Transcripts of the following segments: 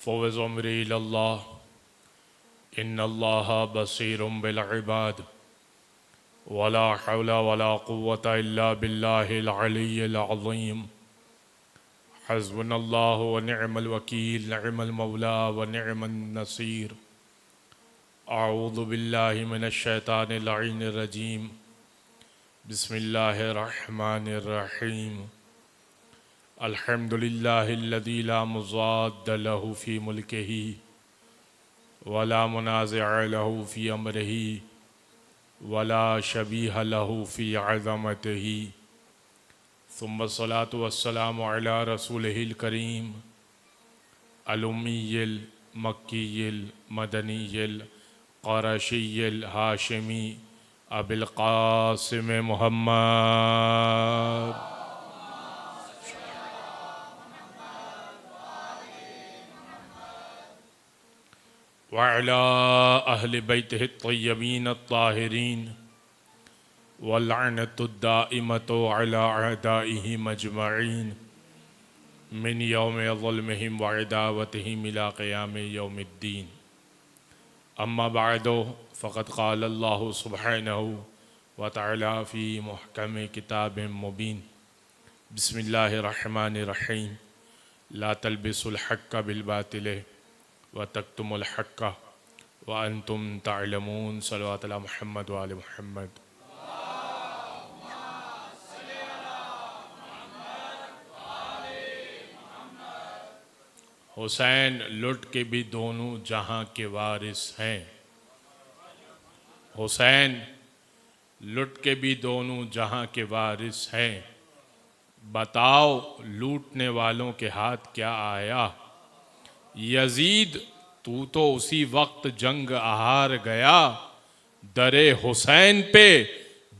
फ़ौज़ अमरी इलल्लाह इन्नल्लाह बसीरुम bill इबाद वला हौला वला कुव्वता इल्ला बिल्लाहिल अलिय्यिल अज़ीम हस्बुनल्लाहु व निअमल वकील निअमल मौला व निअमन नसीर। अऊज़ु बिल्लाहि मिनश शैतानिर लईनिर रजीम। बिस्मिल्लाहिर रहमानिर रहीम। अल्हम्दुलिल्लाहिल्लज़ी ला मुज़ाद्द लहू फ़ी मुल्किही वला मुनाज़िअ लहू फ़ी अम्रिही वला शबीह लहू फ़ी अज़मतिही। सुम्मा सलातु वस्सलामु अला रसूलिहिल करीम अल उम्मीयिल मक्कीयिल मदनीयिल क़ुरैशिय्यिल हाशिमी अबिल क़ासिम मुहम्मद व अला अहलि बैतिहि अत्तय्यबीन अत्ताहिरीन व लअनतुद्दाइमतु अला अअदाइहिम अजमईन मिन यौमि ज़ुल्मिहिम व अदावतिहिम इला क़ियामि यौमिद्दीन। अम्मा बअदु फ़क़द क़ाल अल्लाहु सुब्हानहु व तआला फ़ी मुहकमि किताबिम मुबीन। बिस्मिल्लाहिर रहमानिर रहीम। ला तल्बिसुल हक़्क़ बिल बातिल व तक्तुमुल हक़्क़ व अंतुम तअलमून। सल्लल्लाहु अला मुहम्मद व आलि मुहम्मद। हुसैन लुट के भी दोनों जहां के वारिस हैं। हुसैन लुट के भी दोनों जहां के वारिस हैं। बताओ लूटने वालों के हाथ क्या आया। यजीद तू तो उसी वक्त जंग हार गया, दरे हुसैन पे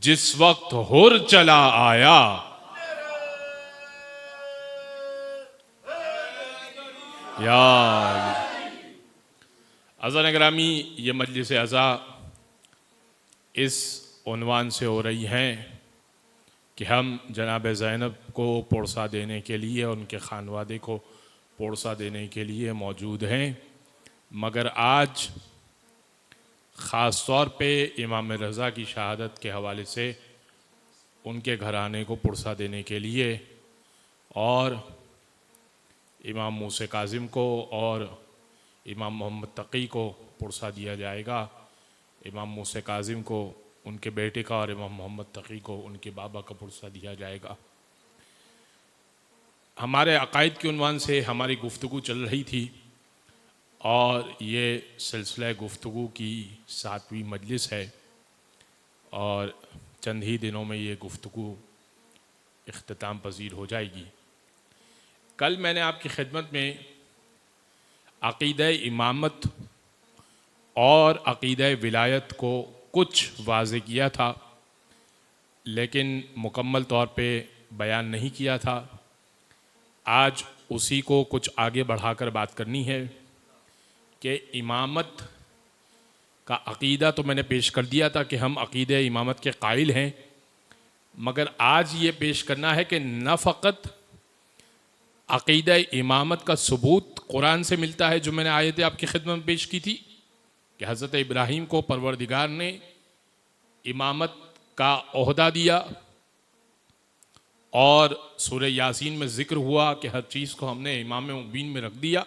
जिस वक्त हुर चला आया। या अज़ान ग्रामी, ये मजलिस अज़ा इस उन्वान से हो रही हैं कि हम जनाब ज़ैनब को पुरसा देने के लिए, उनके खानवादे को पुरसा देने के लिए मौजूद हैं। मगर आज ख़ास तौर पे इमाम रज़ा की शहादत के हवाले से उनके घराने को पुरसा देने के लिए और इमाम मूसा काज़िम को और इमाम मोहम्मद तक़ी को पुरसा दिया जाएगा। इमाम मूसा काज़िम को उनके बेटे का और इमाम मोहम्मद तक़ी को उनके बाबा का पुरसा दिया जाएगा। हमारे अक़ाइद के उन्वान से हमारी गुफ्तगू चल रही थी और ये सिलसिला गुफ्तगू की 7वीं मजलिस है और चंद ही दिनों में ये गुफ्तगू इख्तिताम पज़ीर हो जाएगी। कल मैंने आपकी खिदमत में अक़ीदा इमामत और अक़ीदा विलायत को कुछ वाज़े किया था, लेकिन मुकम्मल तौर पे बयान नहीं किया था। आज उसी को कुछ आगे बढ़ाकर बात करनी है कि इमामत का अक़ीदा तो मैंने पेश कर दिया था कि हम अक़ीदा इमामत के कायल हैं, मगर आज ये पेश करना है कि न फ़क़त अक़ीदा इमामत का सबूत कुरान से मिलता है, जो मैंने आयत आपकी खिदमत में पेश की थी कि हज़रत इब्राहीम को परवरदिगार ने इमामत का ओहदा दिया और सूरह यासीन में ज़िक्र हुआ कि हर चीज़ को हमने इमाम मुबीन में रख दिया।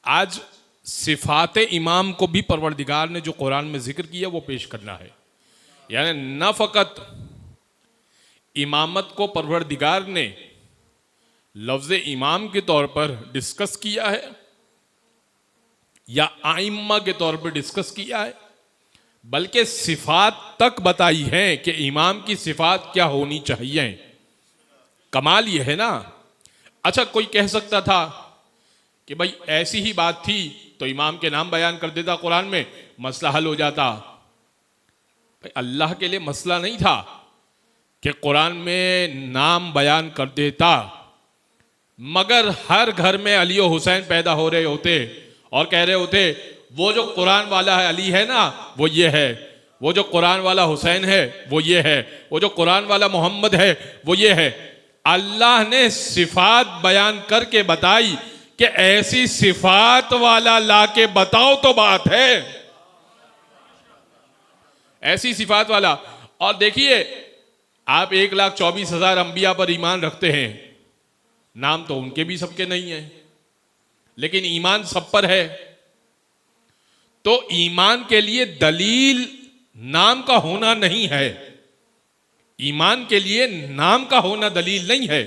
आज सिफ़ात इमाम को भी परवरदिगार ने जो कुरान में ज़िक्र किया वो पेश करना है। यानी न फ़क़त इमामत को परवरदिगार ने लफ्ज़ इमाम के तौर पर डिस्कस किया है या आइम्मा के तौर पर डिस्कस किया है, बल्कि सिफ़ात तक बताई हैं कि इमाम की सिफ़ात क्या होनी चाहिए। कमाल ये है ना। अच्छा, कोई कह सकता था कि भाई ऐसी ही बात थी तो इमाम के नाम बयान कर देता कुरान में, मसला हल हो जाता। भाई अल्लाह के लिए मसला नहीं था कि कुरान में नाम बयान कर देता, मगर हर घर में अली और हुसैन पैदा हो रहे होते और कह रहे होते वो जो कुरान वाला है अली है ना वो ये है, वो जो कुरान वाला हुसैन है वो ये है, वो जो कुरान वाला मोहम्मद है वो ये है। अल्लाह ने सिफात बयान करके बताई कि ऐसी सिफात वाला लाके बताओ तो बात है, ऐसी सिफात वाला। और देखिए, आप 1,24,000 अंबिया पर ईमान रखते हैं, नाम तो उनके भी सबके नहीं है, लेकिन ईमान सब पर है। तो ईमान के लिए दलील नाम का होना नहीं है, ईमान के लिए नाम का होना दलील नहीं है।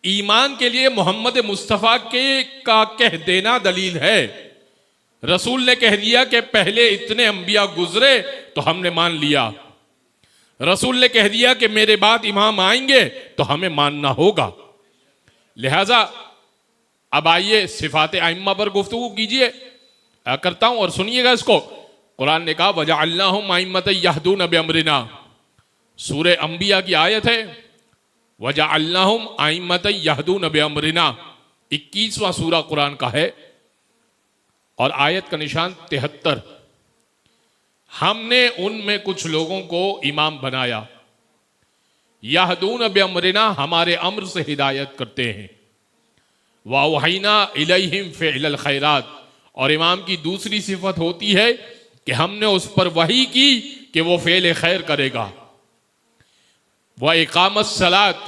ईमान के लिए मोहम्मद मुस्तफ़ा के का कह देना दलील है। रसूल ने कह दिया कि पहले इतने अंबिया गुजरे तो हमने मान लिया। रसूल ने कह दिया कि मेरे बाद इमाम आएंगे तो हमें मानना होगा। लिहाजा अब आइए सिफात आइम्मा पर गुफ्तगू कीजिए, करता हूं और सुनिएगा इसको। कुरान ने कहा वजअल्नाहुम अइम्मतन यहदून बिअम्रिना, सूरे अंबिया की आयत है, वजअल्नाहुम अइम्मतन यहदून बिअम्रिना, 21वां सूरा कुरान का है और आयत का निशान 73। हमने उनमें कुछ लोगों को इमाम बनाया, यहदून बिअम्रिना, हमारे अम्र से हिदायत करते हैं, वअवहैना इलैहिम फ़िअलल खैरात, और इमाम की दूसरी सिफत होती है कि हमने उस पर वही की कि वो फ़ेल खैर करेगा। वह इकामत सलात,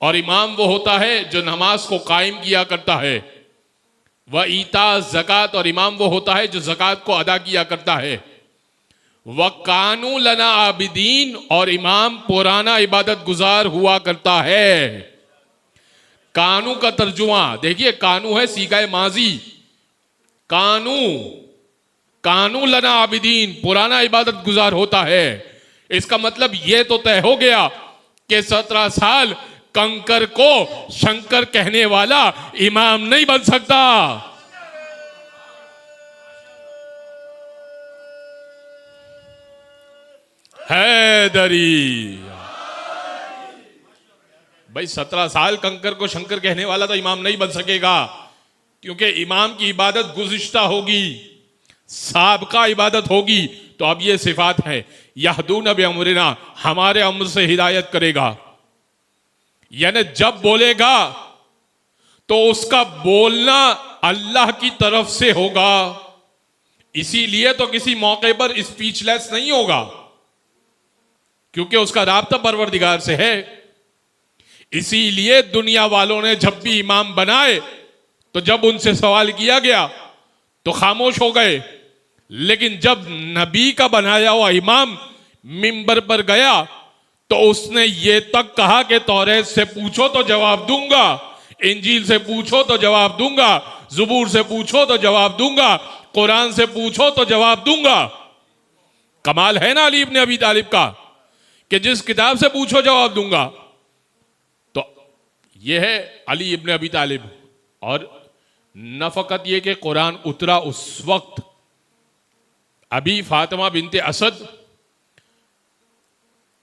और इमाम वो होता है जो नमाज को कायम किया करता है। वह ईता ज़कात, और इमाम वो होता है जो ज़कात को अदा किया करता है। वह कानू लना आबिदीन, और इमाम पुराना इबादत गुजार हुआ करता है। कानू का तर्जुमा देखिए, कानू है सीगाए माजी, कानू, कानू लना आबिदीन, पुराना इबादत गुजार होता है। इसका मतलब यह तो तय हो गया कि 17 साल कंकर को शंकर कहने वाला इमाम नहीं बन सकता। हैदरी भाई, 17 साल कंकर को शंकर कहने वाला तो इमाम नहीं बन सकेगा, क्योंकि इमाम की इबादत गुज़िश्ता होगी, साबका इबादत होगी। तो अब ये सिफात है, यहदून बिअम्रिना, हमारे अम्र से हिदायत करेगा, यानी जब बोलेगा तो उसका बोलना अल्लाह की तरफ से होगा। इसीलिए तो किसी मौके पर स्पीचलेस नहीं होगा, क्योंकि उसका राब्ता परवरदिगार से है। इसीलिए दुनिया वालों ने जब भी इमाम बनाए तो जब उनसे सवाल किया गया तो खामोश हो गए, लेकिन जब नबी का बनाया हुआ इमाम मिंबर पर गया तो उसने ये तक कहा कि तौरेत से पूछो तो जवाब दूंगा, इंजील से पूछो तो जवाब दूंगा, ज़बूर से पूछो तो जवाब दूंगा, कुरान से पूछो तो जवाब दूंगा। कमाल है ना अली इब्न अबी तालिब का, कि जिस किताब से पूछो जवाब दूंगा। तो यह है अली इब्न अबी तालिब। और न फकत यह कि कुरान उतरा उस वक्त, अभी फातिमा बिनते असद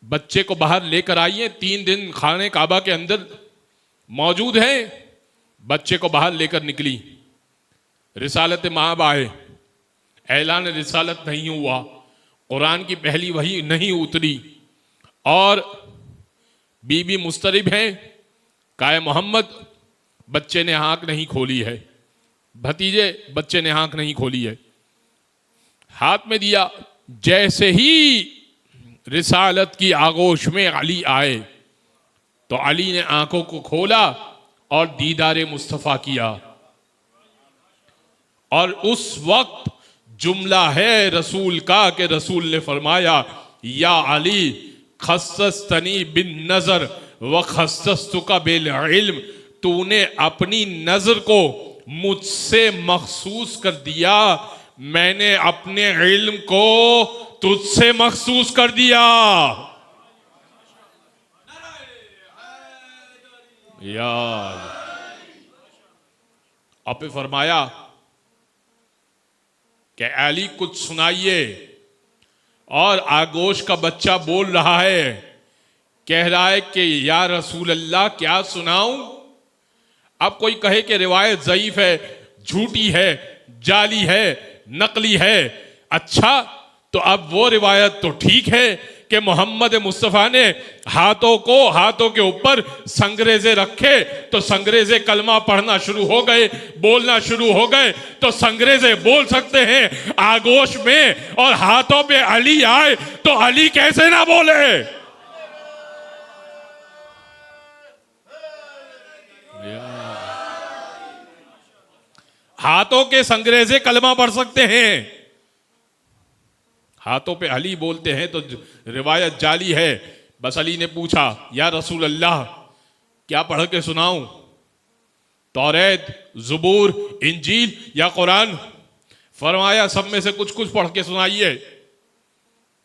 बच्चे को बाहर लेकर आई है, 3 दिन खाने काबा के अंदर मौजूद है, बच्चे को बाहर लेकर निकली, रिसालत माब आए, ऐलान रिसालत नहीं हुआ, कुरान की पहली वही नहीं उतरी, और बीबी मुस्तरिब है, काए मोहम्मद, बच्चे ने आंख नहीं खोली है, भतीजे बच्चे ने आंख नहीं खोली है, हाथ में दिया। जैसे ही रिसालत की आगोश में अली आए तो अली ने आंखों को खोला और दीदारे मुस्तफ़ा किया। और उस वक्त जुमला है रसूल का कि रसूल ने फरमाया, या अली खस्सस्तनी बिन नजर व खस्सस्तुका बिल इल्म, तूने अपनी नजर को मुझसे मखसूस कर दिया, मैंने अपने इल्म को तुझसे मखसूस कर दिया। यार अब फरमाया कि अली कुछ सुनाइए, और आगोश का बच्चा बोल रहा है, कह रहा है कि या रसूल अल्लाह क्या सुनाऊं। अब कोई कहे कि रिवायत ज़ईफ है, झूठी है, जाली है, नकली है, अच्छा तो अब वो रिवायत तो ठीक है कि मोहम्मद मुस्तफ़ा ने हाथों के ऊपर संगरेजे रखे तो संगरेजे कलमा पढ़ना शुरू हो गए, बोलना शुरू हो गए। तो संगरेजे बोल सकते हैं आगोश में, और हाथों पे अली आए तो अली कैसे ना बोले। हाथों के संगरेजे कलमा पढ़ सकते हैं, हाथों पे अली बोलते हैं तो रिवायत जाली है। बस अली ने पूछा, या रसूल अल्लाह क्या पढ़ के सुनाऊं, तौरेत, ज़ुबूर, इंजील या कुरान? फरमाया सब में से कुछ कुछ पढ़ के सुनाइए।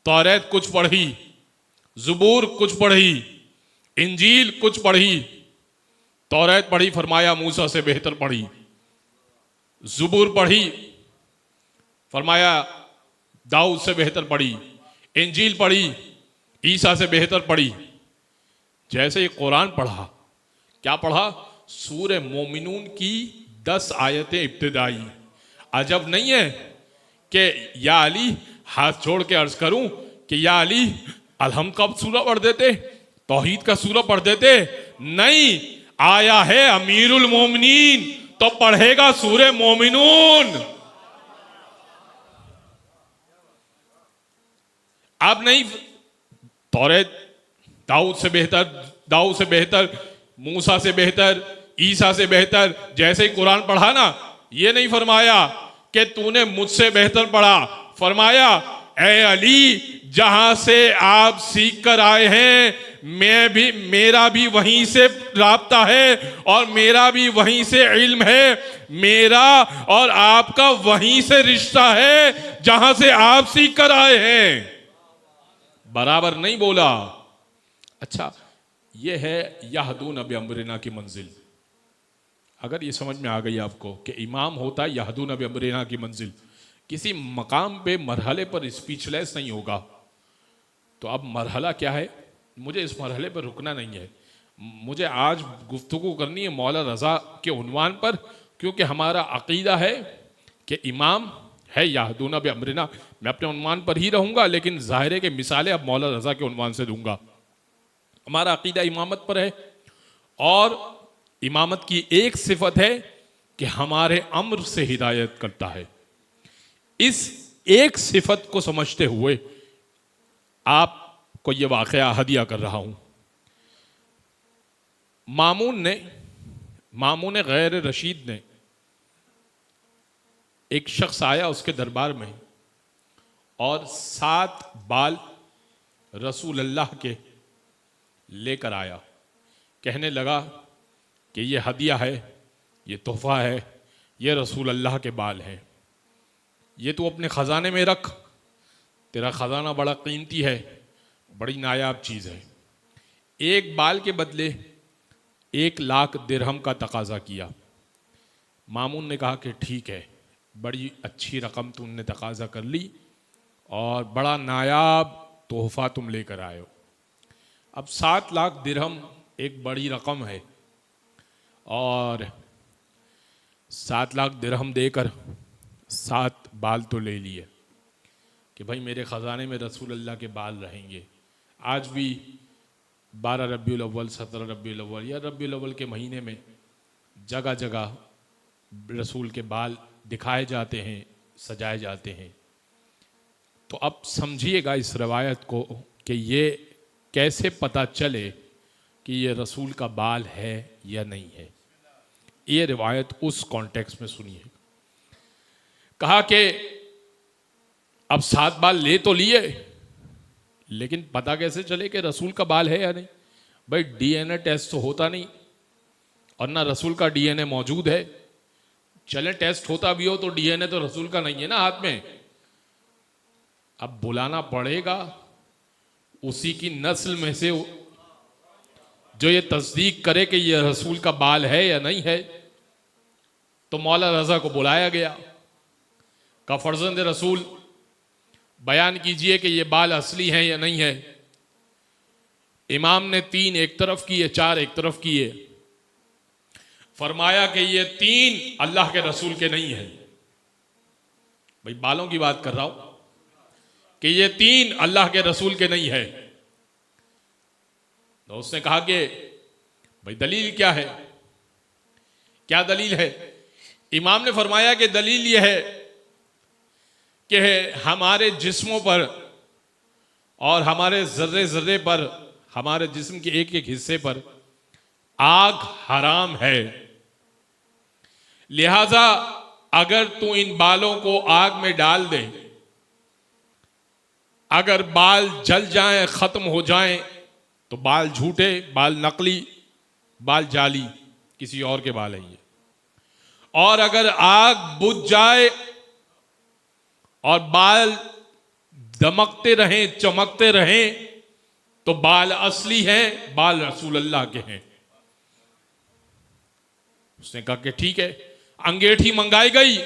तौरेत कुछ पढ़ी, ज़ुबूर कुछ पढ़ी, इंजील कुछ पढ़ी। तौरेत पढ़ी, फरमाया मूसा से बेहतर पढ़ी। ज़ुबूर पढ़ी, फरमाया दाऊद से बेहतर पढ़ी। इंजील पढ़ी, ईसा से बेहतर पढ़ी। जैसे ही कुरान पढ़ा, क्या पढ़ा? सूरे मोमिनून की 10 आयतें इब्तिदाई। अजब नहीं है कि या अली, हाथ जोड़ के अर्ज करूं कि या अली अलहम का सूरा पढ़ देते, तौहीद का सूरा पढ़ देते। नहीं, आया है अमीरुल मोमिनीन तो पढ़ेगा सूरे मोमिनून। अब नहीं, तौरेत दाऊद से बेहतर, मूसा से बेहतर, ईसा से बेहतर। जैसे ही कुरान पढ़ा ना, ये नहीं फरमाया कि तूने मुझसे बेहतर पढ़ा, फरमाया ए अली जहां से आप सीख कर आए हैं मेरा भी वहीं से राब्ता है और मेरा भी वहीं से इल्म है। मेरा और आपका वहीं से रिश्ता है जहां से आप सीख कर आए हैं। बराबर नहीं बोला। अच्छा, यह है यहदून बिअम्रिना की मंजिल। अगर ये समझ में आ गई आपको कि इमाम होता है यहदून बिअम्रिना की मंजिल, किसी मकाम पे मरहले पर स्पीचलेस नहीं होगा। तो अब मरहला क्या है? मुझे इस मरहले पर रुकना नहीं है, मुझे आज गुफ्तगू करनी है मौला रज़ा के उन्वान पर, क्योंकि हमारा अकीदा है कि इमाम है यहदून बिअम्रिना। मैं अपने उन्वान पर ही रहूंगा, लेकिन ज़ाहिर है कि मिसालें अब मौला रज़ा के उन्वान से दूंगा। हमारा अकीदा इमामत पर है, और इमामत की एक सिफत है कि हमारे अम्र से हिदायत करता है। इस एक सिफत को समझते हुए आपको यह वाक़या हदिया कर रहा हूं। मामून गैर रशीद ने, एक शख्स आया उसके दरबार में और 7 बाल रसूल अल्लाह के लेकर आया। कहने लगा कि ये हदिया है, ये तोहफा है, ये रसूल अल्लाह के बाल हैं, ये तू अपने ख़जाने में रख, तेरा ख़जाना बड़ा कीमती है, बड़ी नायाब चीज़ है। एक बाल के बदले 1 लाख दिरहम का तकाजा किया। मामून ने कहा कि ठीक है, बड़ी अच्छी रकम तुमने तकाजा कर ली और बड़ा नायाब तोहफा तुम लेकर आए हो। अब 7 लाख दिरहम एक बड़ी रकम है, और 7 लाख दिरहम देकर 7 बाल तो ले लिए कि भाई मेरे ख़जाने में रसूल अल्लाह के बाल रहेंगे। आज भी 12 रबीउल अव्वल, 17 रबीउल अव्वल या रबीउल अव्वल के महीने में जगह जगह रसूल के बाल दिखाए जाते हैं, सजाए जाते हैं। तो अब समझिएगा इस रवायत को कि ये कैसे पता चले कि ये रसूल का बाल है या नहीं है। ये रिवायत उस कॉन्टेक्स्ट में सुनिए। कहा कि अब 7 बाल ले तो लिए, लेकिन पता कैसे चले कि रसूल का बाल है या नहीं? भाई डीएनए टेस्ट तो होता नहीं, और ना रसूल का डीएनए मौजूद है। चले टेस्ट होता भी हो तो डीएनए तो रसूल का नहीं है ना हाथ में। अब बुलाना पड़ेगा उसी की नस्ल में से जो ये तस्दीक करे कि ये रसूल का बाल है या नहीं है। तो मौला रज़ा को बुलाया गया, का फर्जंद रसूल बयान कीजिए कि ये बाल असली हैं या नहीं है। इमाम ने 3 एक तरफ किए, 4 एक तरफ किए। फरमाया कि ये 3 अल्लाह के रसूल के नहीं है। भाई बालों की बात कर रहा हूं, कि ये तीन अल्लाह के रसूल के नहीं है। तो उसने कहा कि भाई दलील क्या है, क्या दलील है? इमाम ने फरमाया कि दलील यह है कि हमारे जिस्मों पर और हमारे जर्रे जर्रे पर, हमारे जिस्म के एक एक हिस्से पर आग हराम है। लिहाजा अगर तू इन बालों को आग में डाल दे, अगर बाल जल जाएं, खत्म हो जाएं, तो बाल झूठे, बाल नकली, बाल जाली, किसी और के बाल हैं ये। और अगर आग बुझ जाए और बाल दमकते रहें, चमकते रहें, तो बाल असली हैं, बाल रसूल अल्लाह के हैं। उसने कहा कि ठीक है। अंगेठी मंगाई गई,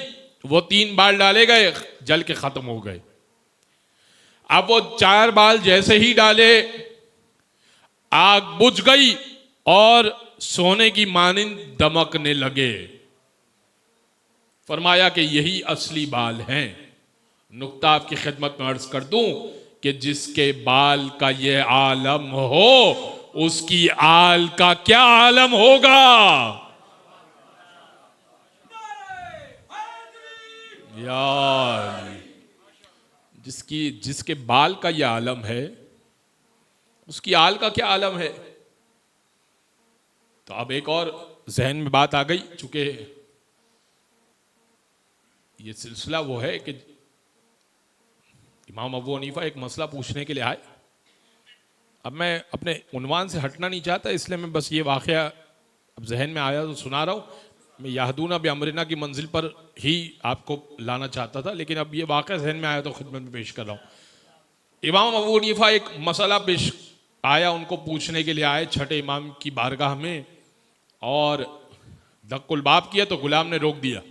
वो 3 बाल डाले गए, जल के खत्म हो गए। अब वो 4 बाल जैसे ही डाले, आग बुझ गई और सोने की मानिंद दमकने लगे। फरमाया कि यही असली बाल हैं। नुक्ता आपकी खिदमत में अर्ज कर दूं कि जिसके बाल का ये आलम हो, उसकी आल का क्या आलम होगा। यार, जिसके बाल का ये आलम है, उसकी आल का क्या आलम है। तो अब एक और जहन में बात आ गई, चूंकि ये सिलसिला वो है कि इमाम अबू हनीफा एक मसला पूछने के लिए आए। अब मैं अपने उन्वान से हटना नहीं चाहता, इसलिए मैं बस ये वाक़या अब जहन में आया तो सुना रहा हूँ। मैं याहदूना बि अमरिना की मंजिल पर ही आपको लाना चाहता था, लेकिन अब ये वाक़या जहन में आया तो खिदमत में पेश कर रहा हूँ। इमाम अबू हनीफा एक मसला पेश आया, उनको पूछने के लिए आए छठे इमाम की बारगाह में, और धक्कुल बाब किया तो गुलाम ने रोक दिया।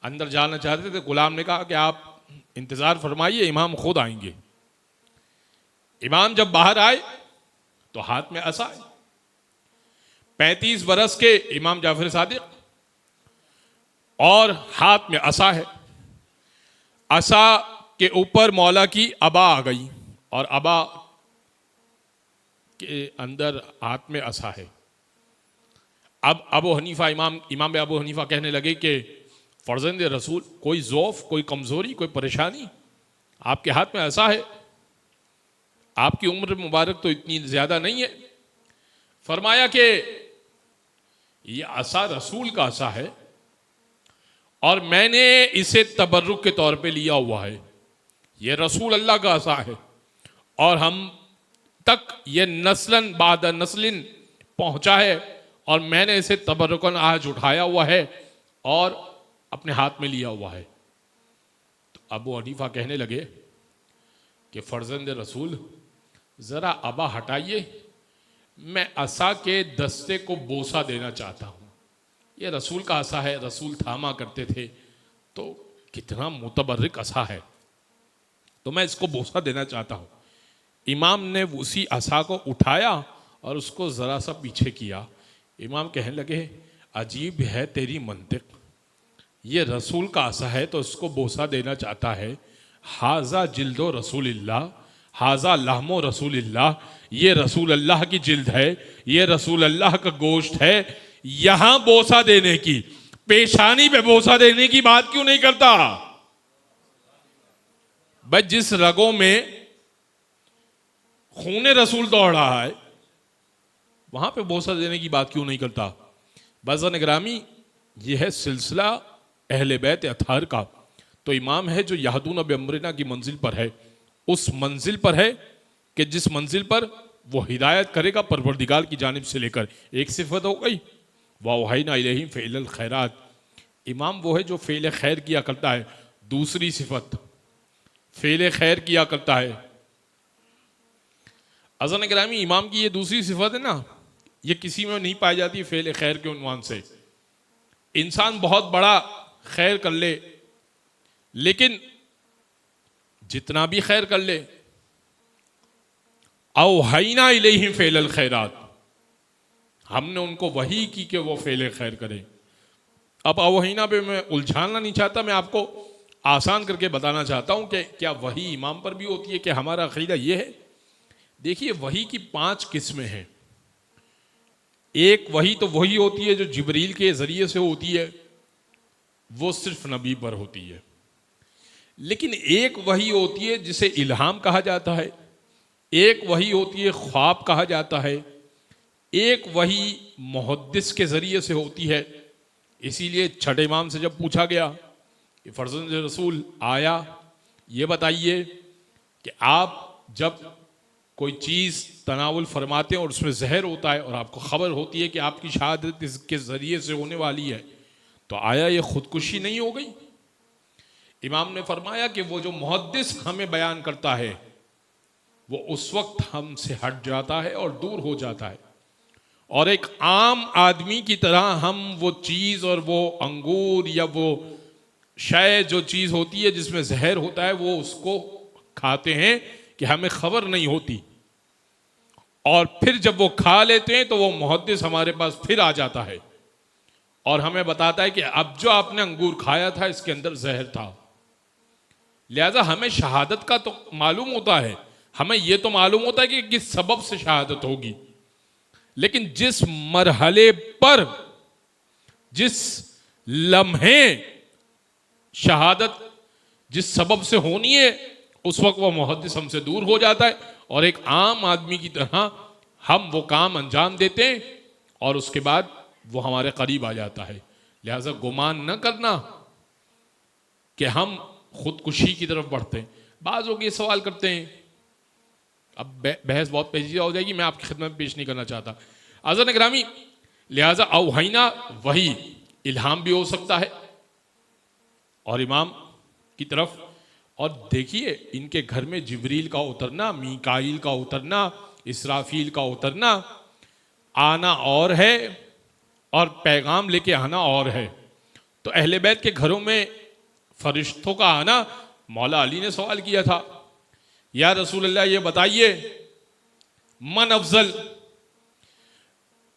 अंदर जाना चाहते थे, गुलाम ने कहा कि आप इंतज़ार फरमाइए, इमाम खुद आएंगे। इमाम जब बाहर आए तो हाथ में असा है। 35 बरस के इमाम जाफर सादिक, और हाथ में असा है। असा के ऊपर मौला की अबा आ गई, और अबा के अंदर हाथ में असा है। अब अबू हनीफा इमाम अबू हनीफा कहने लगे कि फर्जंद रसूल, कोई ज़ौफ़, कोई कमज़ोरी, कोई परेशानी, आपके हाथ में ऐसा है, आपकी उम्र मुबारक तो इतनी ज़्यादा नहीं है। फरमाया कि ये असा रसूल का असा है, और मैंने इसे तबर्रुक के तौर पे लिया हुआ है। ये रसूल अल्लाह का असा है, और हम तक ये नस्लन बाद नस्लिन पहुंचा है, और मैंने इसे तबर्रुकन आज उठाया हुआ है और अपने हाथ में लिया हुआ है। तो अबू हनीफा कहने लगे कि फर्जंद रसूल, ज़रा अबा हटाइए, मैं असा के दस्ते को बोसा देना चाहता हूँ। ये रसूल का असा है, रसूल थामा करते थे, तो कितना मुतबर्रिक असा है, तो मैं इसको बोसा देना चाहता हूँ। इमाम ने उसी असा को उठाया और उसको ज़रा सा पीछे किया। इमाम कहने लगे, अजीब है तेरी मंतिक, ये रसूल का असा है तो इसको बोसा देना चाहता है। हाजा जिल्दो रसूलिल्लाह, हाजा लहमो रसूलिल्लाह, ये रसूल अल्लाह की जिल्द है, ये रसूल अल्लाह का गोश्त है। यहां बोसा देने की, पेशानी पे बोसा देने की बात क्यों नहीं करता? भाई जिस रगों में खून रसूल दौड़ रहा है, वहां पे बोसा देने की बात क्यों नहीं करता? बाज़ान ग्रामी, यह है सिलसिला अहले बैत अतहार का। तो इमाम है जो याहदून बि अमरिना की मंजिल पर है, उस मंजिल पर है कि जिस मंजिल पर वो हिदायत करेगा परवरदिगार की जानिब से लेकर। एक सिफत हो गई, वावहैना इलैहिम फ़िअल खैरात, इमाम वो है जो फ़ेल खैर किया करता है। दूसरी सिफत, फ़ेल खैर किया करता है। अज़ान ग्रामी, इमाम की ये दूसरी सिफत है ना, ये किसी में नहीं पाई जाती फ़ेल खैर के उन्वान से। इंसान बहुत बड़ा खैर कर ले, लेकिन जितना भी खैर कर ले, औहैना इलैहिम फ़िअल खैरात, हमने उनको वही की कि वो फ़ेल खैर करें। अब औहैना पे मैं उलझाना नहीं चाहता, मैं आपको आसान करके बताना चाहता हूं कि क्या वही इमाम पर भी होती है, कि हमारा अकीदा ये है। देखिए, वही की 5 किस्में हैं। एक वही तो वही होती है जो जिब्रील के जरिए से होती है, वो सिर्फ नबी पर होती है। लेकिन एक वही होती है जिसे इल्हाम कहा जाता है, एक वही होती है ख्वाब कहा जाता है, एक वही मुहद्दिस के जरिए से होती है। इसीलिए छठे इमाम से जब पूछा गया कि फर्जंद रसूल आया, ये बताइए कि आप जब कोई चीज़ तनावुल फरमाते हैं और उसमें जहर होता है और आपको खबर होती है कि आपकी शहादत इसके ज़रिए से होने वाली है, तो आया ये खुदकुशी नहीं हो गई? इमाम ने फरमाया कि वो जो मुहद्दिस हमें बयान करता है वो उस वक्त हमसे हट जाता है और दूर हो जाता है, और एक आम आदमी की तरह हम वो चीज़ और वो अंगूर या वो शय जो चीज़ होती है जिसमें जहर होता है वो उसको खाते हैं कि हमें खबर नहीं होती। और फिर जब वो खा लेते हैं तो वो मुहद्दिस हमारे पास फिर आ जाता है और हमें बताता है कि अब जो आपने अंगूर खाया था इसके अंदर जहर था। लिहाजा हमें शहादत का तो मालूम होता है, हमें यह तो मालूम होता है कि किस सबब से शहादत होगी, लेकिन जिस मरहले पर, जिस लम्हे शहादत जिस सबब से होनी है, उस वक्त वह मुहद्दिस हमसे दूर हो जाता है और एक आम आदमी की तरह हम वो काम अंजाम देते हैं और उसके बाद वो हमारे करीब आ जाता है। लिहाजा गुमान न करना कि हम खुदकुशी की तरफ बढ़ते हैं। बाज़ लोग ये सवाल करते हैं, अब बहस बहुत पेचीदा हो जाएगी, मैं आपकी खिदमत में पेश नहीं करना चाहता। अज़न ग्रामी, लिहाजा अवहैना वही इल्हाम भी हो सकता है और इमाम की तरफ। और देखिए, इनके घर में जिब्रील का उतरना, मीकाईल का उतरना, इसराफील का उतरना, आना और है और पैगाम लेके आना और है। तो अहले बैत के घरों में फरिश्तों का आना, मौला अली ने सवाल किया था, या रसूल अल्लाह ये बताइए मन अफजल,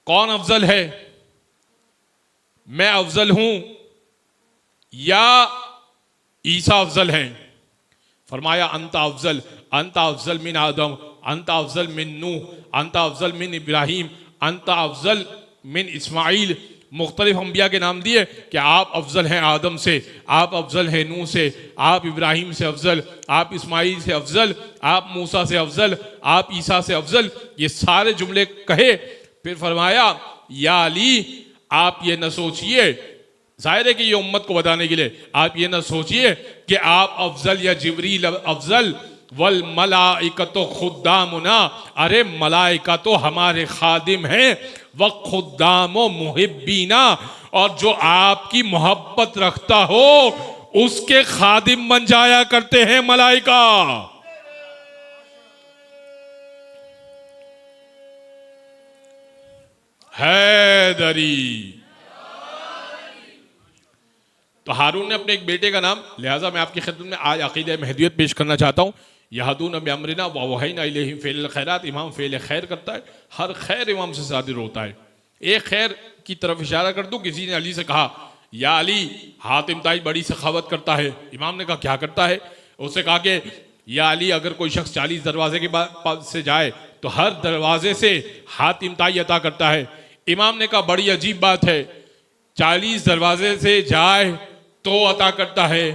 कौन अफजल है, मैं अफजल हूं या ईसा अफजल हैं? फरमाया अंता अफजल मिन आदम, अंता अफजल मिन नूह, अंता अफजल मिन इब्राहिम, अंता अफजल मिन इस्माइल। मुख्तलिफ अंबिया के नाम दिए कि आप अफजल हैं आदम से, आप अफजल हैं नूह से, आप इब्राहिम से अफजल, आप इस्माइल से अफजल, आप मूसा से अफजल, आप ईसा से अफजल। ये सारे जुमले कहे, फिर फरमाया या अली आप ये न सोचिए, जाहिर है कि ये उम्मत को बताने के लिए, आप ये न सोचिए कि आप अफजल या जिब्रील अफजल, वल मलाइकतो खुद्दामुना, अरे मलाइका तो हमारे खादिम हैं, व खुद्दामो मुहिब्बीना, और जो आपकी मोहब्बत रखता हो उसके खादिम बन जाया करते हैं मलाइका। हैदरी। तो हारून ने अपने एक बेटे का नाम, लिहाजा मैं आपकी खिदमत में आज अकीदा महदियत पेश करना चाहता हूँ। यहदून बिअम्रिना व वहयना इलैहिम फ़िल खैरात। इमाम फ़ेल खैर करता है, हर खैर इमाम से सादिर होता है। एक खैर की तरफ इशारा कर दूं, किसी ने अली से कहा या अली हातिम ताई बड़ी सखावत करता है। इमाम ने कहा क्या करता है? उससे कहा कि या अली अगर कोई शख्स 40 दरवाजे के बाद से जाए तो हर दरवाजे से हातिम ताई अता करता है। इमाम ने कहा बड़ी अजीब बात है, 40 दरवाजे से जाए तो अता करता है,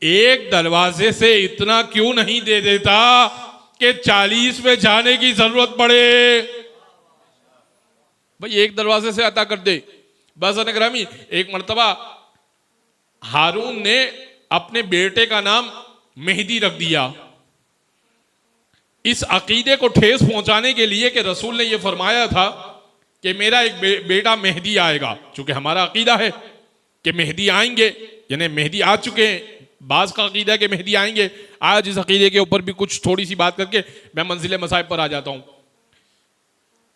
एक दरवाजे से इतना क्यों नहीं दे देता कि 40 में जाने की जरूरत पड़े? भाई एक दरवाजे से अता कर दे। बस अनग्रामी, एक मर्तबा हारून ने अपने बेटे का नाम मेहदी रख दिया, इस अकीदे को ठेस पहुंचाने के लिए कि रसूल ने यह फरमाया था कि मेरा एक बेटा मेहदी आएगा। चूंकि हमारा अकीदा है कि मेहदी आएंगे, यानी मेहदी आ चुके हैं, बाज का अकीदा है कि मेहदी आएंगे। आज इस अकीदे के ऊपर भी कुछ थोड़ी सी बात करके मैं मंजिल मसाइब पर आ जाता हूं।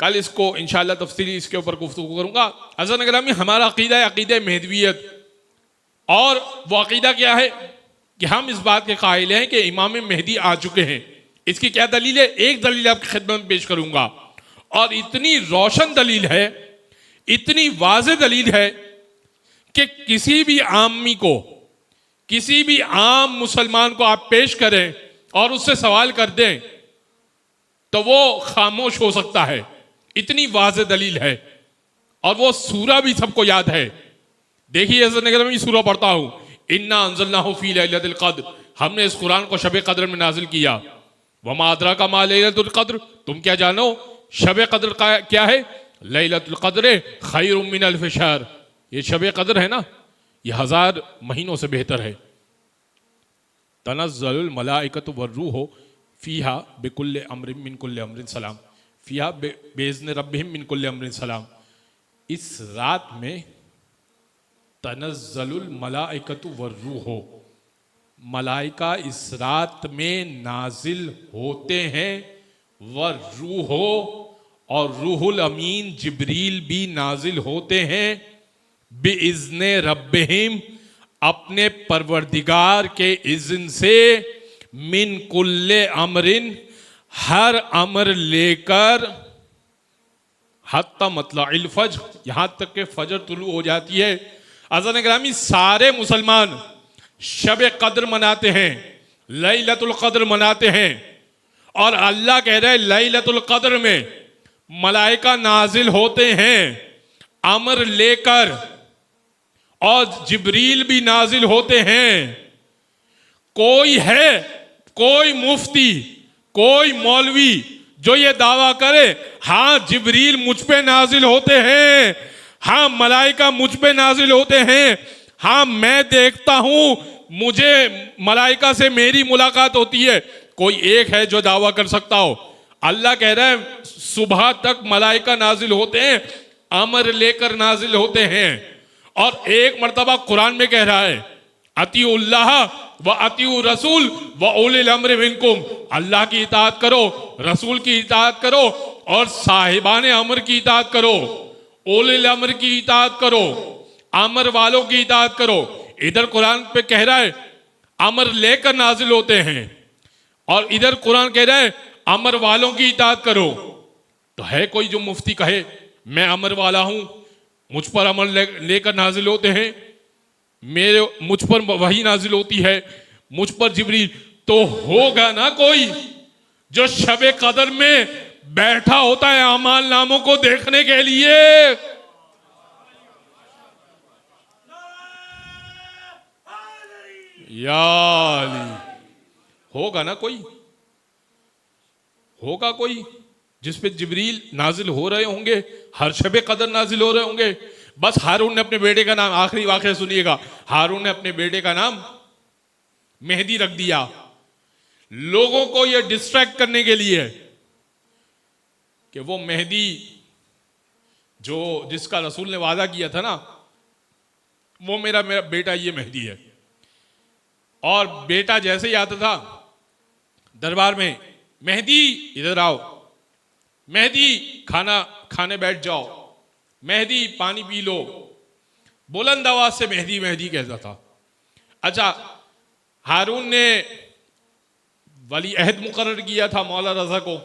कल इसको इंशाअल्लाह तफसीली इसके ऊपर गुफ्तगू करूंगा। अज़न ग्रामी, हमारा अकीदा है अकीदा महदवियत, और वो अकीदा क्या है कि हम इस बात के कायल हैं कि इमाम मेहदी आ चुके हैं। इसकी क्या दलील है? एक दलील आपकी खिदमत में पेश करूंगा, और इतनी रोशन दलील है, इतनी वाज़ेह दलील है कि किसी भी आदमी को, किसी भी आम मुसलमान को आप पेश करें और उससे सवाल कर दें तो वो खामोश हो सकता है, इतनी वाज़ेह दलील है। और वो सूरा भी सबको याद है। देखिए मैं ये सूरा पढ़ता हूं, इन्ना अंज़लनाहु फी लैलतिल क़द्र, हमने इस कुरान को शब कद्र में नाजिल किया। वमा अदराका मा लैलतुल क़द्र, तुम क्या जानो शब कद्र का क्या है? लैलतुल क़द्र खैरुम मिन अल्फ़ि शहर, ये शब कद्र है ना, ये 1000 महीनों से बेहतर है। तनज़्ज़लुल मलाइकतु वर्रूहु फ़ीहा बिकुल्लि अम्रिन मिन कुल्लि अम्रिन सलाम, फ़ीहा बिइज़्नि रब्बिहिम मिन कुल्लि अम्रिन सलाम। इस रात में तनज़्ज़लुल मलाइकतु वर्रूहु, मलाइका इस रात में नाजिल होते हैं। वर्रूहो, और रूहुल अमीन जिब्रील भी नाजिल होते हैं। बिइज़्ने रब्बिहिम, अपने परवरदिगार के इज़्न से। मिन कुल्ले अमरिन, हर अमर लेकर। हत्ता मतलअल फज्र, यहां तक के फजर तुलू हो जाती है। अज़ान ग्रामी, सारे मुसलमान शब कद्र मनाते हैं, लैलतुल कद्र मनाते हैं। और अल्लाह कह रहे हैं लैलतुल कद्र में मलाइका नाजिल होते हैं अमर लेकर, और जिब्रील भी नाजिल होते हैं। कोई है, कोई मुफ्ती, कोई मौलवी जो ये दावा करे हाँ जिब्रील मुझ पे नाजिल होते हैं, हाँ मलाइका मुझ पे नाजिल होते हैं, हाँ मैं देखता हूं, मुझे मलाइका से मेरी मुलाकात होती है, कोई एक है जो दावा कर सकता हो? अल्लाह कह रहे हैं सुबह तक मलाइका नाजिल होते हैं, अमर लेकर नाजिल होते हैं। और एक मर्तबा कुरान में कह रहा है अतीउल्लाह व अतीउ रसूल व उलिल अम्र मिनकुम, अल्लाह की इताअत करो, रसूल की इताअत करो, और साहिबान अमर की इताअत करो, उलिल अम्र की इताअत करो, अमर वालों की इताअत करो। इधर कुरान पे कह रहा है अमर लेकर नाजिल होते हैं, और इधर कुरान कह रहा है अमर वालों की इताअत करो। तो है कोई जो मुफ्ती कहे मैं अमर वाला हूं, मुझ पर अमर लेकर नाजिल होते हैं, मुझ पर वही नाजिल होती है, मुझ पर जिब्रील? तो होगा ना कोई जो शबे कदर में बैठा होता है अमाल नामों को देखने के लिए। या अली, होगा ना कोई, होगा कोई जिस पे जिब्रील नाजिल हो रहे होंगे, हर शबे कदर नाजिल हो रहे होंगे। बस हारून ने अपने बेटे का नाम, आखिरी वाक़या सुनिएगा, हारून ने अपने बेटे का नाम मेहदी रख दिया, लोगों को यह डिस्ट्रैक्ट करने के लिए कि वो मेहदी जो जिसका रसूल ने वादा किया था ना, वो मेरा बेटा ये मेहदी है। और बेटा जैसे ही आता था दरबार में, मेहदी इधर आओ, मेहदी खाना खाने बैठ जाओ, मेहदी पानी पी लो, बुलंद आवाज से मेहदी मेहदी कहता था। अच्छा, हारून ने वली अहद मुकर्रर किया था मौला रजा को।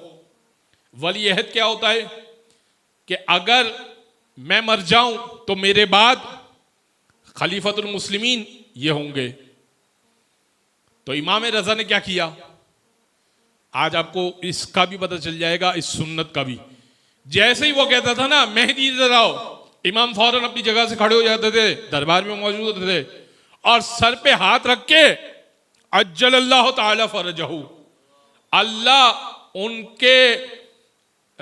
वली अहद क्या होता है कि अगर मैं मर जाऊं तो मेरे बाद खलीफतुल मुस्लिमीन ये होंगे। तो इमाम रजा ने क्या किया, आज आपको इसका भी पता चल जाएगा, इस सुन्नत का भी। जैसे ही वो कहता था ना मेहदी इधर आओ, इमाम फौरन अपनी जगह से खड़े हो जाते थे, दरबार में मौजूद होते थे, और सर पे हाथ रख के अज्जल अल्लाह ताला फरजहू, अल्लाह उनके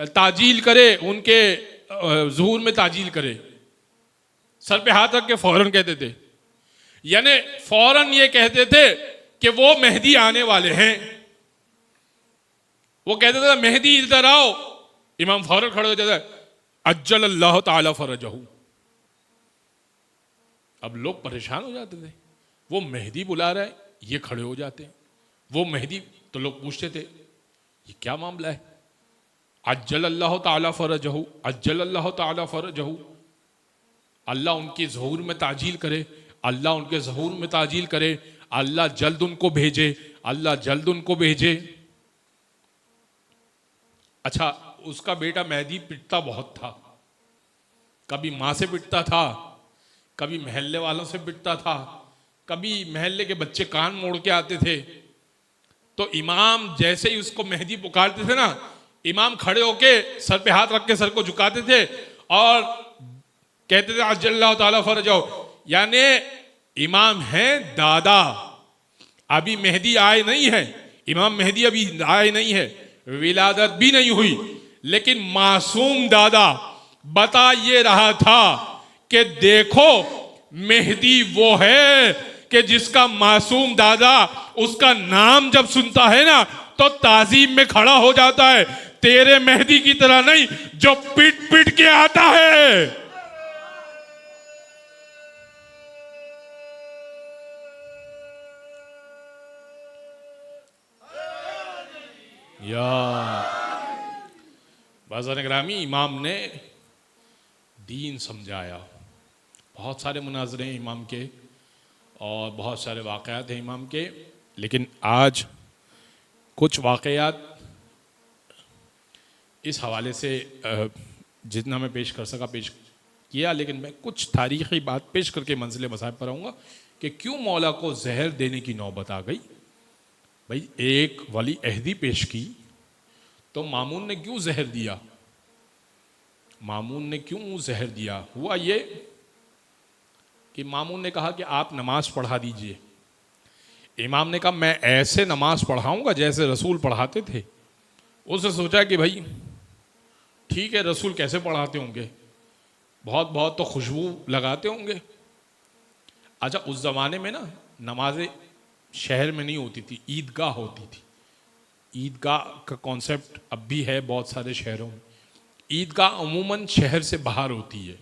ताजील करे, उनके ज़ुहूर में ताजील करे, सर पे हाथ रख के फौरन कहते थे। यानी फौरन ये कहते थे कि वो मेहदी आने वाले हैं। वो कहते थे मेहदी इधर आओ, इमाम फौरन खड़े हो जाते अज्जल अल्लाह ताला फरजहू। अब लोग परेशान हो जाते थे, वो मेहदी बुला रहा है, ये खड़े हो जाते हैं, वो मेहदी। तो लोग पूछते थे ये क्या मामला है? अज्जल अल्लाह ताला फरजहू, अज्जल अल्लाह ताला फरजहू, अल्लाह उनके ज़हूर में ताजील करे, अल्लाह उनके ज़हूर में ताजील करे, अल्लाह जल्द उनको भेजे, अल्लाह जल्द उनको भेजे। अच्छा, उसका बेटा मेहदी पिटता बहुत था, कभी माँ से पिटता था, कभी महल्ले वालों से पिटता था, कभी महल्ले के बच्चे कान मोड़ के आते थे तो इमाम जैसे ही उसको मेहदी पुकारते थे ना, इमाम खड़े होके सर पे हाथ रख के सर को झुकाते थे और कहते थे अजल्लाह ताला फरजाओ, यानी इमाम है दादा, अभी मेहदी आए नहीं है, इमाम मेहदी अभी आए नहीं है, विलादत भी नहीं हुई, लेकिन मासूम दादा बता ये रहा था कि देखो मेहदी वो है कि जिसका मासूम दादा उसका नाम जब सुनता है ना तो ताजीम में खड़ा हो जाता है, तेरे मेहदी की तरह नहीं जो पीट पीट के आता है। या बाज़ार ग्रामी, इमाम ने दीन समझाया। बहुत सारे मुनाजरे हैं इमाम के और बहुत सारे वाक़यात हैं इमाम के, लेकिन आज कुछ वाक़यात इस हवाले से जितना मैं पेश कर सका पेश किया, लेकिन मैं कुछ तारीख़ी बात पेश करके मंजिल मसाइब पर आऊँगा कि क्यों मौला को जहर देने की नौबत आ गई। भाई एक वली अहदी पेश की तो मामून ने क्यों जहर दिया, मामून ने क्यों जहर दिया? हुआ ये कि मामून ने कहा कि आप नमाज पढ़ा दीजिए। इमाम ने कहा मैं ऐसे नमाज पढ़ाऊंगा जैसे रसूल पढ़ाते थे। उसने सोचा कि भाई ठीक है, रसूल कैसे पढ़ाते होंगे, बहुत बहुत तो खुशबू लगाते होंगे। अच्छा, उस ज़माने में ना नमाजें शहर में नहीं होती थी, ईदगाह होती थी। ईदगाह का कॉन्सेप्ट अब भी है बहुत सारे शहरों में। ईदगाह अमूमन शहर से बाहर होती है।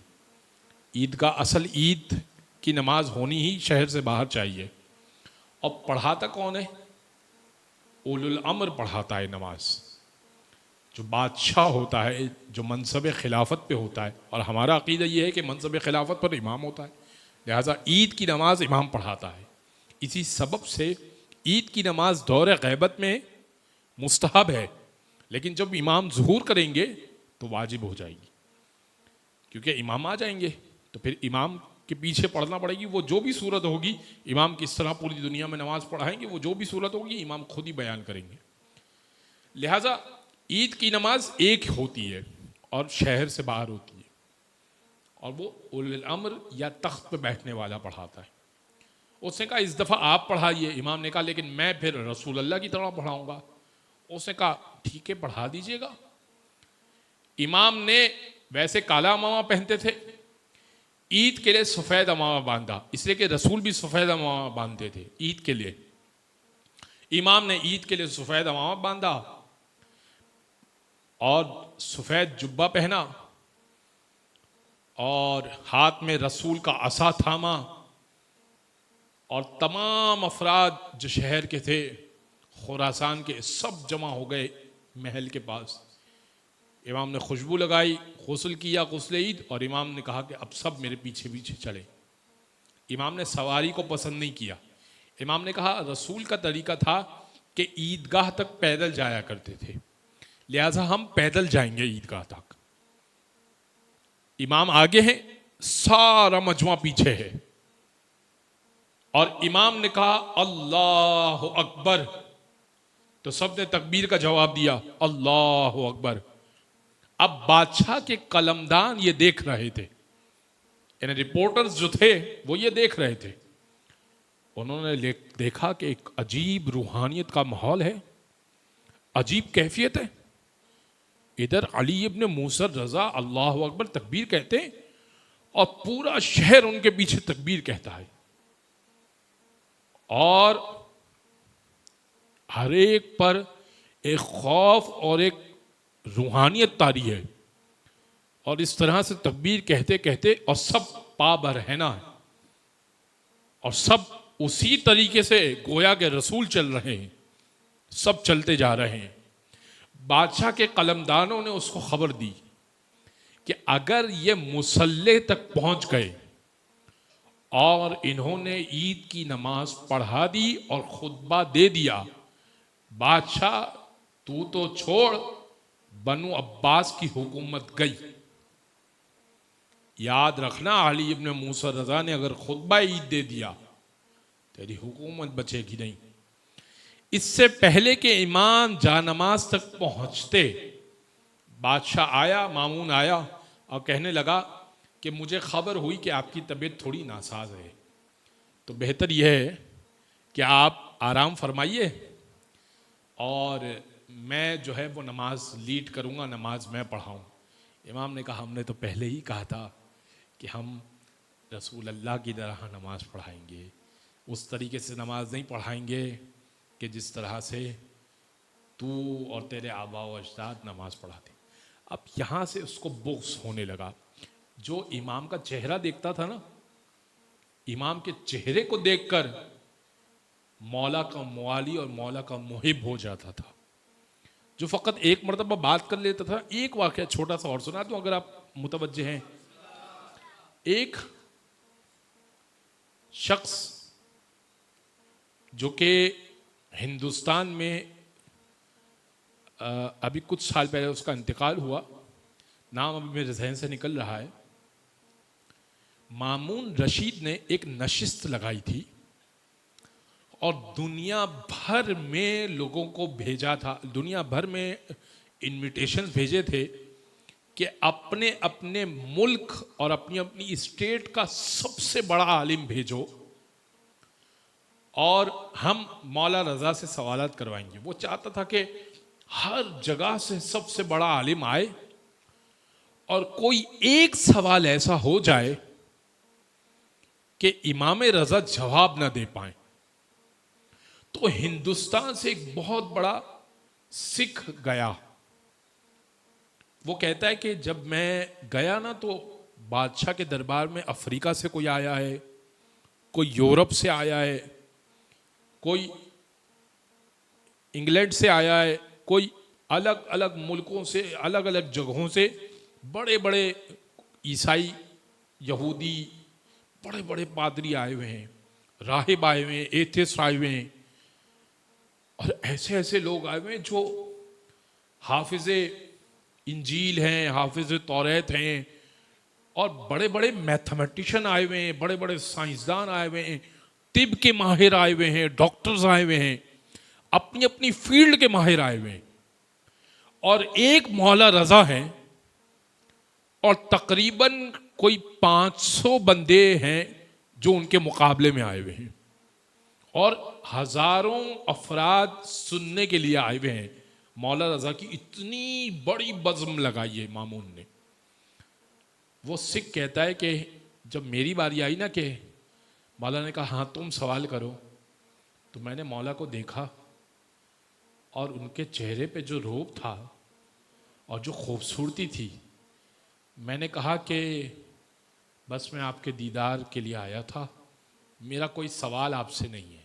ईदगाह, असल ईद की नमाज होनी ही शहर से बाहर चाहिए। और पढ़ाता कौन है? उलुल अम्र पढ़ाता है नमाज, जो बादशाह होता है, जो मनसब खिलाफत पे होता है। और हमारा अकीदा ये है कि मनसब खिलाफत पर इमाम होता है, लिहाजा ईद की नमाज इमाम पढ़ाता है। इसी सबब से ईद की नमाज दौर ग़ैबत में मुस्तहब है, लेकिन जब इमाम ज़ुहूर करेंगे तो वाजिब हो जाएगी, क्योंकि इमाम आ जाएंगे तो फिर इमाम के पीछे पढ़ना पड़ेगी। वो जो भी सूरत होगी, इमाम किस तरह पूरी दुनिया में नमाज पढ़ाएंगे, वो जो भी सूरत होगी इमाम खुद ही बयान करेंगे। लिहाजा ईद की नमाज एक होती है और शहर से बाहर होती है, और वो उलुल अम्र या तख्त पे बैठने वाला पढ़ाता है। उसने कहा इस दफ़ा आप पढ़ाइए। इमाम ने कहा लेकिन मैं फिर रसूल अल्लाह की तरह पढ़ाऊंगा। उसने कहा ठीक है, पढ़ा दीजिएगा। इमाम ने वैसे काला अमामा पहनते थे, ईद के लिए सफ़ेद अमामा बांधा, इसलिए कि रसूल भी सफ़ेद अमामा बांधते थे ईद के लिए। इमाम ने ईद के लिए सफ़ेद अमामा बांधा और सफ़ेद जुब्बा पहना और हाथ में रसूल का असा थामा, और तमाम अफराद जो शहर के थे, खुरासान के, सब जमा हो गए महल के पास। इमाम ने खुशबू लगाई, गुस्ल किया, गुस्ल ईद, और इमाम ने कहा कि अब सब मेरे पीछे पीछे चले। इमाम ने सवारी को पसंद नहीं किया। इमाम ने कहा रसूल का तरीका था कि ईदगाह तक पैदल जाया करते थे, लिहाजा हम पैदल जाएंगे ईदगाह तक। इमाम आगे हैं, सारा मजमा पीछे है, और इमाम ने कहा अल्लाह अकबर, तो सब ने तकबीर का जवाब दिया, अल्लाह अकबर। अब बादशाह के कलमदान ये देख रहे थे, यानी रिपोर्टर्स जो थे वो ये देख रहे थे। उन्होंने देखा कि एक अजीब रूहानियत का माहौल है, अजीब कैफियत है। इधर अली इब्न मूसा रजा अल्लाह अकबर तकबीर कहते हैं और पूरा शहर उनके पीछे तकबीर कहता है, और हर एक पर एक खौफ और एक रूहानियत तारी है। और इस तरह से तकबीर कहते कहते, और सब पाबर है ना, और सब उसी तरीके से गोया के रसूल चल रहे हैं, सब चलते जा रहे हैं। बादशाह के कलमदानों ने उसको खबर दी कि अगर ये मुसल्ले तक पहुंच गए और इन्होंने ईद की नमाज पढ़ा दी और खुतबा दे दिया, बादशाह तू तो छोड़, बनु अब्बास की हुकूमत गई। याद रखना, अली इब्न मूसा रजा ने अगर खुतबा ईद दे दिया तेरी हुकूमत बचेगी नहीं। इससे पहले कि इमाम जानमाज तक पहुंचते बादशाह आया, मामून आया और कहने लगा कि मुझे खबर हुई कि आपकी तबीयत थोड़ी नासाज है, तो बेहतर यह है कि आप आराम फरमाइए और मैं जो है वो नमाज लीड करूँगा, नमाज मैं पढ़ाऊँ। इमाम ने कहा हमने तो पहले ही कहा था कि हम रसूल अल्लाह की तरह नमाज पढ़ाएंगे, उस तरीके से नमाज नहीं पढ़ाएंगे कि जिस तरह से तू और तेरे आबा व अजदाद नमाज पढ़ाते। अब यहाँ से उसको बुग़्ज़ होने लगा। जो इमाम का चेहरा देखता था ना, इमाम के चेहरे को देखकर मौला का मुआली और मौला का मुहिब हो जाता था। जो फ़कत एक मरतबा बात कर लेता था। एक वाक़या छोटा सा और सुना दूं अगर आप मुतवज्जे हैं। एक शख्स जो कि हिंदुस्तान में अभी कुछ साल पहले उसका इंतकाल हुआ, नाम अभी मेरे जहन से निकल रहा है। मामून रशीद ने एक नशिस्त लगाई थी और दुनिया भर में लोगों को भेजा था, दुनिया भर में इनविटेशन भेजे थे कि अपने अपने मुल्क और अपनी अपनी स्टेट का सबसे बड़ा आलिम भेजो और हम मौला रज़ा से सवालात करवाएंगे। वो चाहता था कि हर जगह से सबसे बड़ा आलिम आए और कोई एक सवाल ऐसा हो जाए कि इमाम रज़ा जवाब ना दे पाए। तो हिंदुस्तान से एक बहुत बड़ा सिख गया। वो कहता है कि जब मैं गया ना तो बादशाह के दरबार में अफ्रीका से कोई आया है, कोई यूरोप से आया है, कोई इंग्लैंड से आया है, कोई अलग अलग मुल्कों से, अलग अलग जगहों से बड़े बड़े ईसाई, यहूदी, बड़े बड़े पादरी आए हुए हैं, राहिब आए हुए हैं, एथिस्ट आए हुए हैं और ऐसे ऐसे लोग आए हुए हैं जो हाफिज़े इंजील हैं, हाफिज़े तौरात हैं और बड़े बड़े मैथमेटिशियन आए हुए हैं, बड़े बड़े साइंसदान आए हुए हैं, तिब के माहिर आए हुए हैं, डॉक्टर्स आए हुए हैं, अपनी अपनी फील्ड के माहिर आए हुए हैं और एक मौला रज़ा है और तकरीबन कोई 500 बंदे हैं जो उनके मुकाबले में आए हुए हैं और हजारों अफराद सुनने के लिए आए हुए हैं। मौला रज़ा की इतनी बड़ी बज़्म लगाई है मामून ने। वो सिख कहता है कि जब मेरी बारी आई ना कि मौला ने कहा हाँ तुम सवाल करो, तो मैंने मौला को देखा और उनके चेहरे पे जो रूप था और जो खूबसूरती थी, मैंने कहा कि बस मैं आपके दीदार के लिए आया था, मेरा कोई सवाल आपसे नहीं है।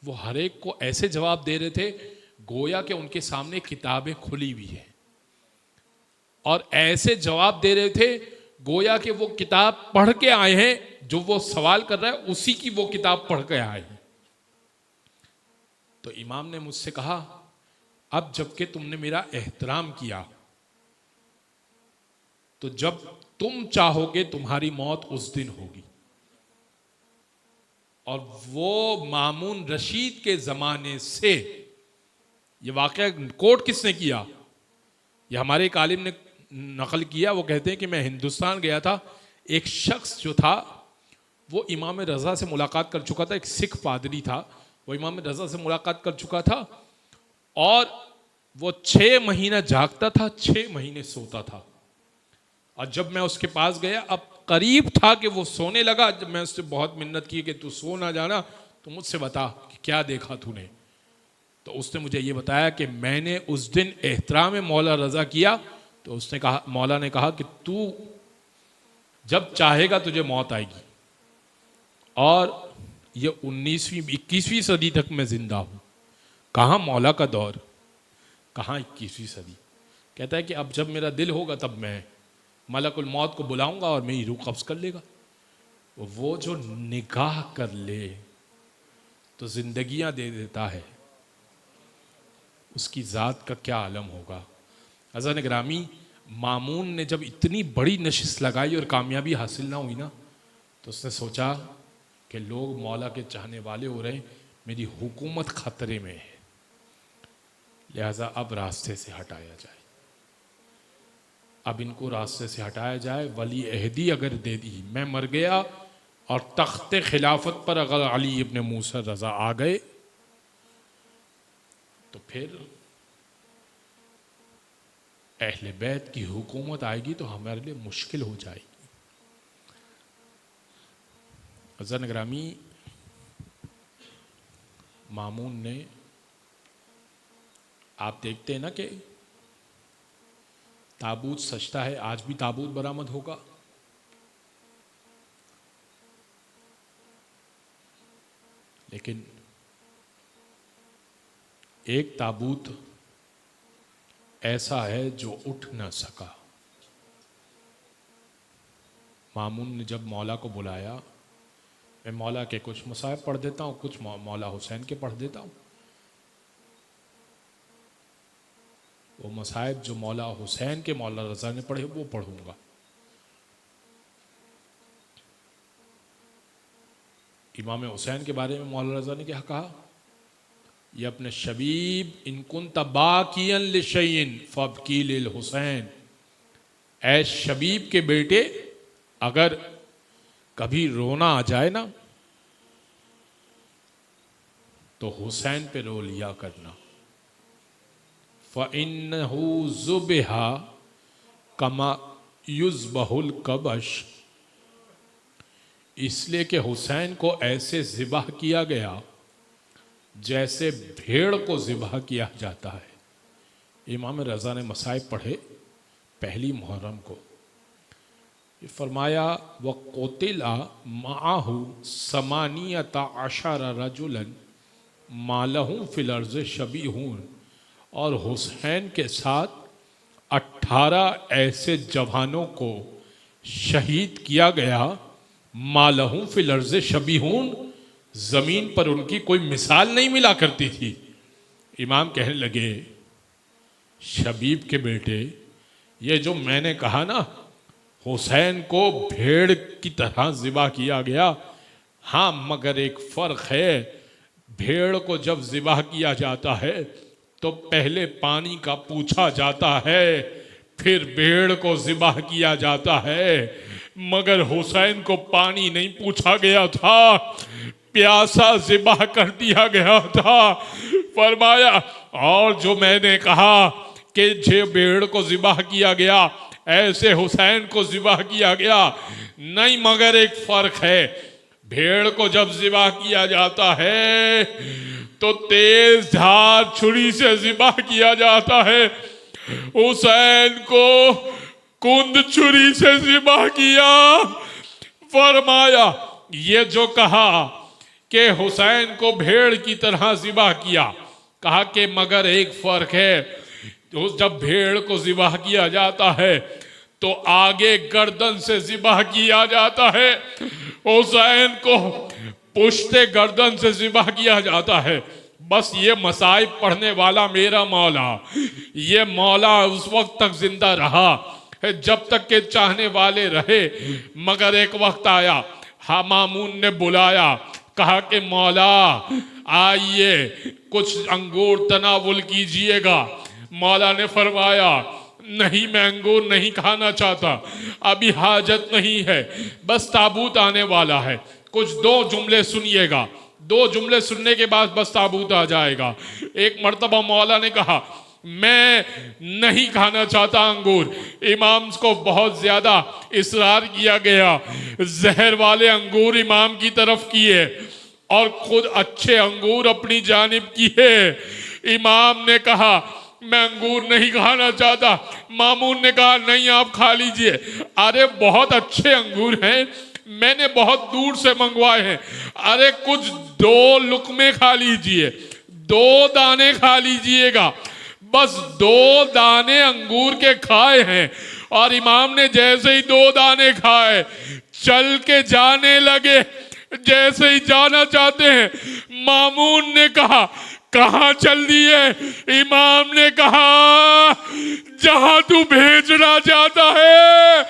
वो हर एक को ऐसे जवाब दे रहे थे गोया कि उनके सामने किताबें खुली हुई है और ऐसे जवाब दे रहे थे गोया कि वो किताब पढ़ के आए हैं, जो वो सवाल कर रहा है उसी की वो किताब पढ़ के आए हैं। तो इमाम ने मुझसे कहा अब जबकि तुमने मेरा एहतराम किया, तो जब तुम चाहोगे तुम्हारी मौत उस दिन होगी। और वो मामून रशीद के ज़माने से ये वाक़या कोट किसने किया? ये हमारे एक आलिम ने नकल किया। वो कहते हैं कि मैं हिंदुस्तान गया था, एक शख्स जो था वो इमाम रज़ा से मुलाकात कर चुका था, एक सिख पादरी था, वो इमाम रज़ा से मुलाकात कर चुका था और वो 6 महीना जागता था, 6 महीने सोता था। और जब मैं उसके पास गया, अब करीब था कि वो सोने लगा, जब मैं उससे बहुत मिन्नत की कि तू सो ना जाना, तो मुझसे बता कि क्या देखा तूने। तो उसने मुझे ये बताया कि मैंने उस दिन एहतराम मौला रज़ा किया। तो उसने कहा, मौला ने कहा कि तू जब चाहेगा तुझे मौत आएगी। और ये 19वीं 21वीं सदी तक मैं जिंदा हूँ। कहाँ मौला का दौर, कहाँ 21वीं सदी। कहता है कि अब जब मेरा दिल होगा तब मैं मलकुल मौत को बुलाऊंगा और मेरी रूह कब्ज़ कर लेगा। वो जो निगाह कर ले तो जिंदगियां दे देता है, उसकी ज़ात का क्या आलम होगा। अज़ान ग्रामी, मामून ने जब इतनी बड़ी नशिस्त लगाई और कामयाबी हासिल ना हुई ना, तो उसने सोचा कि लोग मौला के चाहने वाले हो रहे हैं, मेरी हुकूमत खतरे में है, लिहाजा अब रास्ते से हटाया जाए, अब इनको रास्ते से हटाया जाए। वली अहदी अगर दे दी, मैं मर गया और तख्ते खिलाफत पर अगर अली इब्न मूसा रज़ा आ गए तो फिर अहले बैत की हुकूमत आएगी तो हमारे लिए मुश्किल हो जाएगी। अज़न ग्रामी, मामून ने, आप देखते हैं ना कि ताबूत सजता है, आज भी ताबूत बरामद होगा। लेकिन एक ताबूत ऐसा है जो उठ न सका। मामून ने जब मौला को बुलाया, मैं मौला के कुछ मसाइब पढ़ देता हूँ, कुछ मौला हुसैन के पढ़ देता हूँ। वो मसाइब जो मौला हुसैन के मौला रज़ा ने पढ़े वो पढ़ूंगा। इमाम हुसैन के बारे में मौला रज़ा ने क्या कहा? ये अपने शबीब इन कुंत बाकियन लिशयिन फबकी लिल हुसैन, ऐ शबीब के बेटे अगर कभी रोना आ जाए ना तो हुसैन पे रो लिया करना। फ़इन्नहु ज़ुबिहा कमा युज़बहुल कबश, इसलिए कि हुसैन को ऐसे ज़िबाह किया गया जैसे भेड़ को ज़िबाह किया जाता है। इमाम रज़ा ने मसाइब पढ़े पहली मुहर्रम को, ये फरमाया व क़ुतिला माअहु समानियता अशरा रजुलन मालहु फिल अर्ज़ शबीहुन, और हुसैन के साथ 18 ऐसे जवानों को शहीद किया गया। मालहु फिल अर्ज़ शबीहुन, ज़मीन पर उनकी कोई मिसाल नहीं मिला करती थी। इमाम कहने लगे, शबीब के बेटे, ये जो मैंने कहा ना हुसैन को भेड़ की तरह ज़िबा किया गया, हाँ मगर एक फ़र्क है, भेड़ को जब ज़िबा किया जाता है तो पहले पानी का पूछा जाता है, फिर भेड़ को ज़िबा किया जाता है, मगर हुसैन को पानी नहीं पूछा गया था, प्यासा ज़िबा कर दिया गया था। फरमाया और जो मैंने कहा कि जे भेड़ को ज़िबा किया गया ऐसे हुसैन को ज़िबा किया गया, नहीं मगर एक फ़र्क है, भेड़ को जब ज़िबा किया जाता है तो तेज धार छुरी से ज़िबा किया जाता है, हुसैन को कुंद छुरी से ज़िबा किया। फरमाया ये जो कहा कि हुसैन को भेड़ की तरह ज़िबा किया, कहा कि मगर एक फ़र्क है, तो जब भेड़ को ज़िबा किया जाता है तो आगे गर्दन से ज़िबा किया जाता है, हुसैन को पुश्ते गर्दन से ज़िबा किया जाता है। बस ये मसाइब पढ़ने वाला मेरा मौला, ये मौला उस वक्त तक जिंदा रहा जब तक के चाहने वाले रहे, मगर एक वक्त आया, हाँ मामून ने बुलाया, कहा कि मौला आइए कुछ अंगूर तनावुल कीजिएगा। मौला ने फरमाया नहीं, मैं अंगूर नहीं खाना चाहता, अभी हाजत नहीं है, बस ताबूत आने वाला है, कुछ 2 जुमले सुनिएगा, 2 जुमले सुनने के बाद बस ताबूत आ जाएगा। एक मर्तबा मौला ने कहा मैं नहीं खाना चाहता अंगूर। इमाम को बहुत ज्यादा इसरार किया गया, जहर वाले अंगूर इमाम की तरफ किए और खुद अच्छे अंगूर अपनी जानिब किए। इमाम ने कहा मैं अंगूर नहीं खाना चाहता। मामून ने कहा नहीं आप खा लीजिए। अरे बहुत अच्छे अंगूर हैं, मैंने बहुत दूर से मंगवाए हैं। अरे कुछ 2 लुकमे खा लीजिए, 2 दाने खा लीजिएगा। बस 2 दाने अंगूर के खाए हैं और इमाम ने जैसे ही 2 दाने खाए चल के जाने लगे। जैसे ही जाना चाहते हैं, मामून ने कहा कहाँ चल दिए? इमाम ने कहा जहां तू भेजना चाहता है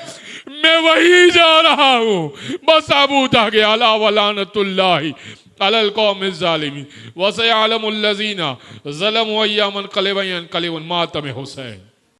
मैं वही जा रहा हूँ। बस अबू था कि अला वलानतुल्लाहि अलल कौमिज़ ज़ालिमीन व सयअलमुल लज़ीना ज़लमू अय्यामन क़लिबन मातम हुसैन।